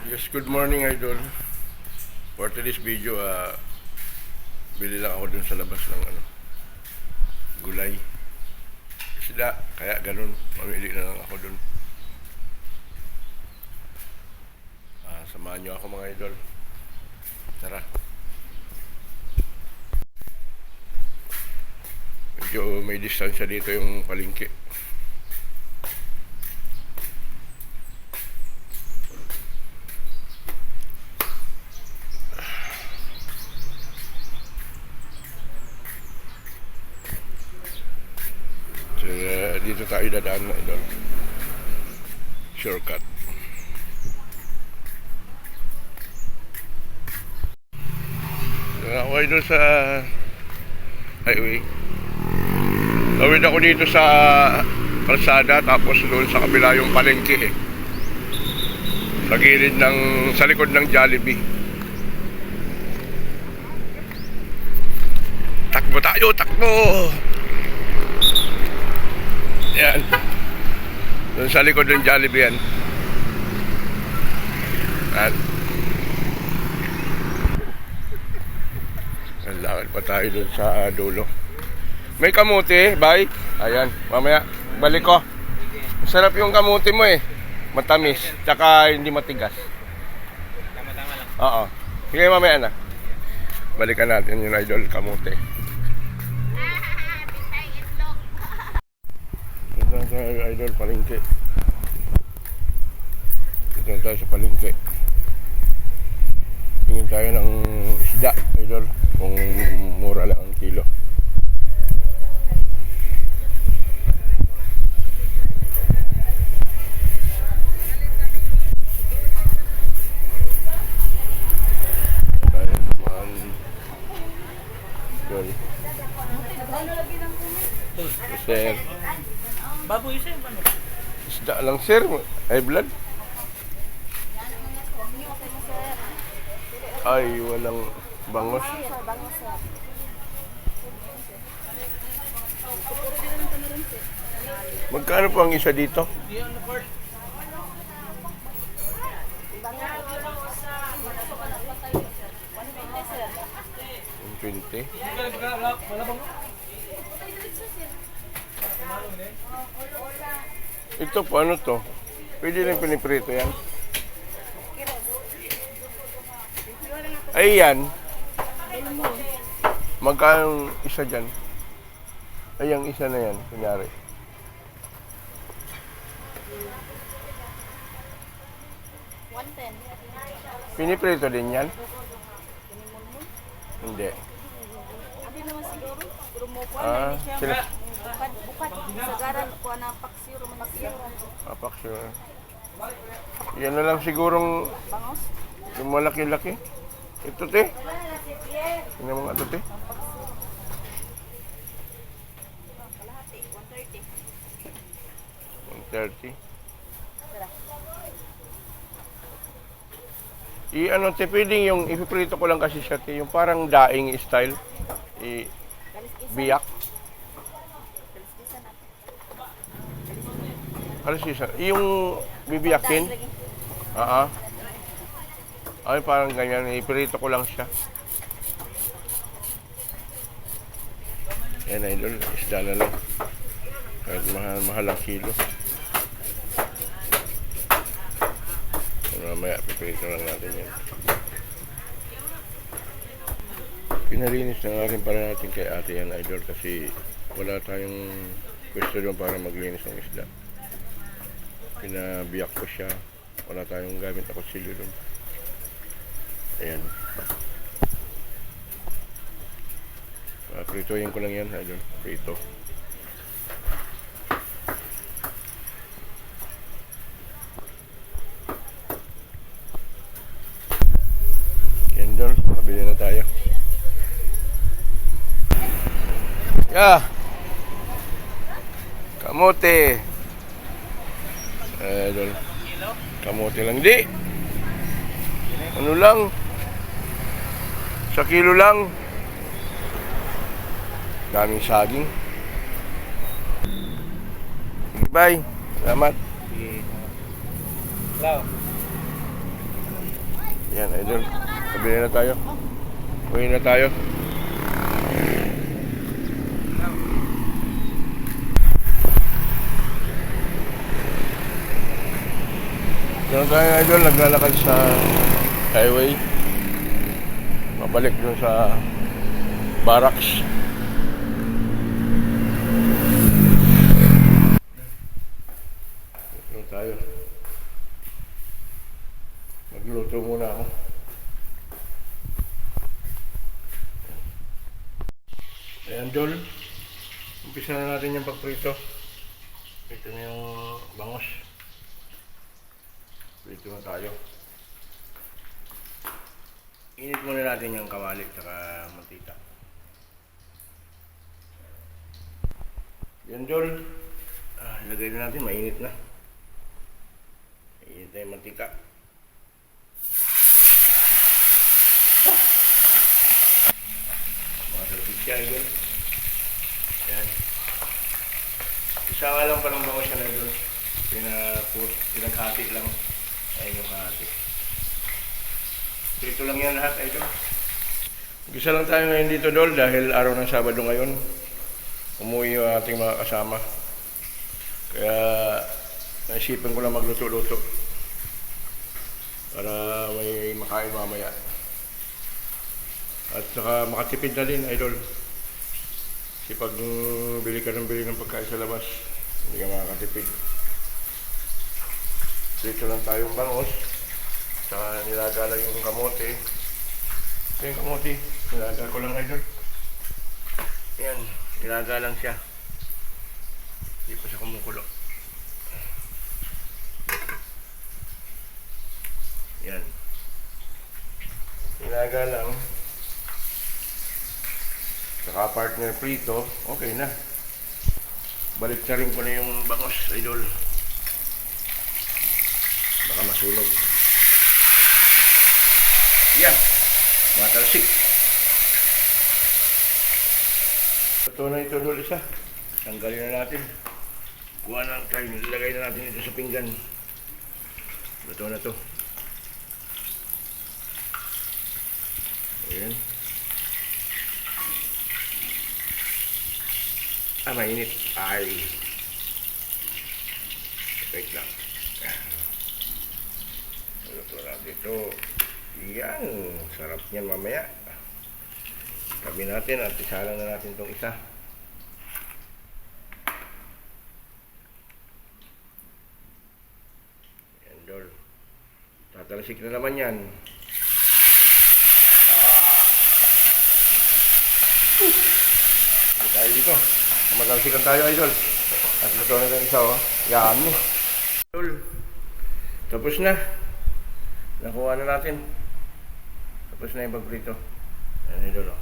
Yes, good morning idol. For today's video, bili lang ako dun sa labas ng gulay. Isda, kaya ganun, mamili na lang ako dun. Samahan nyo ako mga idol. Tara. Medyo may distansya dito yung palengke. Dito tayo dadaan na idol. Shortcut. Ako idol sa highway. Tawid ako dito sa kalsada, tapos doon sa kabila yung palengke sa gilid sa likod ng Jollibee. Takbo tayo, takbo! Yan. Doon sa likod ng Jollibee yan. At lakad pa tayo doon sa dulo. May kamuti, bay. Ayan, mamaya balik ko. Masarap yung kamuti mo eh. Matamis, tsaka hindi matigas. Tama-tama lang. Oo. Sige, mamaya na. Balikan natin yung idol kamuti. Ito tayo idol, palengke. Ito tayo sa palengke. Tingin tayo ng isda idol, kung mura lang ang kilo. Tayo naman idol. Sir, Baboy siya yung paano? isda lang sir, ay blood. Ay, walang bangos. Magkano po ang isa dito? Yung ano port? 20. Ito po, ano to? Pwede rin piniprito yan. Ay, yan. Magkano isa dyan? Ay, ang isa na yan, kunyari. Piniprito din yan? Hindi. Sila. Bukat, sagaran ko na paksiro, manaksiro. Paksyo. Yan na lang sigurong Bangos? yung malaki-laki. Ito, te. Yan ang mga ito, te. Kalahati, 130. 130. I-ano, te, pwedeng yung ipiprito ko lang kasi siya, te. Yung parang daing style. Biyak. Kalisisan. Yung bibiyakin. Ay, parang ganyan. Iprito ko lang siya. Yan, idol. Isda na lang. Kahit mahal ang kilo. Mamaya, piprito lang natin yan. Pinalinis na nga rin para natin kay ate yan, idol. Kasi wala tayong pwesto doon para maglinis ng isda. Pinabiyak ko siya. Wala tayong gamit na kutsilyo doon. Ayan. Pritoyin ko lang yan, idol. Prito. Yan doon. Mabili na tayo. Yeah. Kamote. Idol. Kamote lang. Di. Ano lang? Sa kilo lang. Daming saging. Bye. Salamat. Hello. Yan, idol. Sabili na tayo. Uwi na tayo. Doon tayo, idol. Naglalakad sa highway. Mabalik dun sa barracks. Doon tayo. Magluto muna ako. Ayan, Dol. Umpisa na natin yung pagprito. Ito na yung bangos. Prito na tayo. Init muna natin yung kawali at mantika. Yan, Dol. Ilagay na natin, mainit na. Mainit na yung mantika. Masarapit siya, idol. Yan. Isa nga lang pa ng bangos yan, idol. Pinaghati lang. Ayun yung hati. Dito lang yan lahat, idol. Isa lang tayo ngayon dito, Dol, dahil araw ng Sabado ngayon. Umuwi yung ating mga kasama. Kaya naisipan ko lang magluto-luto para may makain mamaya. At saka makatipid na din, idol. Kasi pag bili ka ng pagkain sa labas, hindi ka makakatipid. Dito lang tayong bangos. Saka nilaga lang yung kamote. Ito yung kamote. Nilaga ko lang, idol. Yan. Nilaga lang siya. Hindi pa siya kumukulo. Yan. Nilaga lang. Saka partner prito, okay na. Balik na rin ko na yung bangos, idol. Baka masunog. Yan. Mga talsik. Ito na ito, idol, isa. Tanggalin na natin. Kuha na tayo. Nilagay na natin ito sa pinggan. Ito na to. Ayan. Mainit. Ay. Wait lang. Luto natin ito. Yan. Sarap niyan mamaya. Tabi natin at isalang na natin itong isa. Yan, Dol. Tatalsik na naman yan. Hindi tayo dito. Matalsikan tayo, idol. At luto na yung isa, oh. Yummy. Idol. Tapos na. Nakuha na natin. Tapos na yung pagprito. Ayan, idol, oh.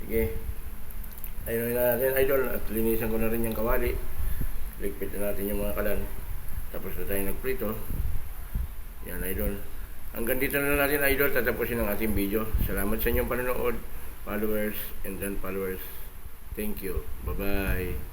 Sige. Ayun na natin, idol. At linisan ko na rin yung kawali. Ligpit na natin yung mga kalan. Tapos na tayo nagprito. Yan, idol. Hanggang dito na natin, idol. Tatapusin ang ating video. Salamat sa inyong panonood. Followers and then followers. Thank you. Bye-bye.